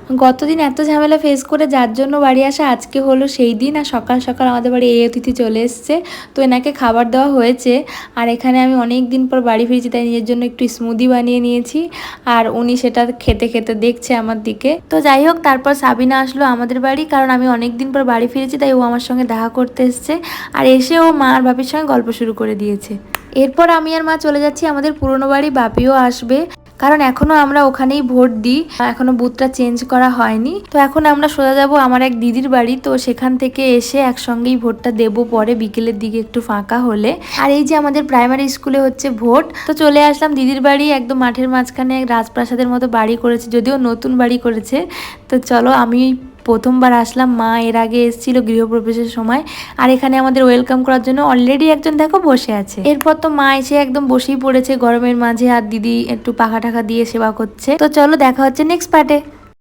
গতদিন এত ঝামেলা ফেস করে যার জন্য বাড়ি আসা, আজকে হলো সেই দিন। আর সকাল সকাল আমাদের বাড়ি এই অতিথি চলে এসছে, তো এনাকে খাবার দেওয়া হয়েছে। আর এখানে আমি অনেক দিন পর বাড়ি ফিরেছি, তাই নিজের জন্য একটু স্মুদি বানিয়ে নিয়েছি। আর উনি সেটা খেতে খেতে দেখছে আমার দিকে। তো যাই হোক, তারপর সাবিনা আসলো আমাদের বাড়ি, কারণ আমি অনেক দিন পর বাড়ি ফিরেছি, তাই ও আমার সঙ্গে দেখা করতে এসছে। আর এসে ও মা আর বাপির সঙ্গে গল্প শুরু করে দিয়েছে। এরপর আমি আর মা চলে যাচ্ছি আমাদের পুরনো বাড়ি। বাপিও আসবে, কারণ এখনো আমরা ওখানেই ভোট দিই, এখনো বুথটা চেঞ্জ করা হয়নি। তো এখন আমরা সোজা যাব আমার এক দিদির বাড়ি, তো সেখান থেকে এসে একসঙ্গেই ভোটটা দেবো পরে বিকেলের দিকে একটু ফাঁকা হলে। আর এই যে আমাদের প্রাইমারি স্কুলে হচ্ছে ভোট, তো চলে আসলাম দিদির বাড়ি। একদম মাঠের মাঝখানে এক রাজপ্রাসাদের মতো বাড়ি করেছে, যদিও নতুন বাড়ি করেছে। তো চলো, আমি প্রথমবার আসলাম, মা এর আগে এসেছিল গৃহপ্রবেশের সময়। আর এখানে আমাদের ওয়েলকাম করার জন্য অলরেডি একজন দেখো বসে আছে। এরপর তো মা এসে একদম বসেই পড়েছে গরমের মাঝে, আর দিদি একটু পাখা টাখা দিয়ে সেবা করছে। তো চলো, দেখা হচ্ছে নেক্সট পার্টে।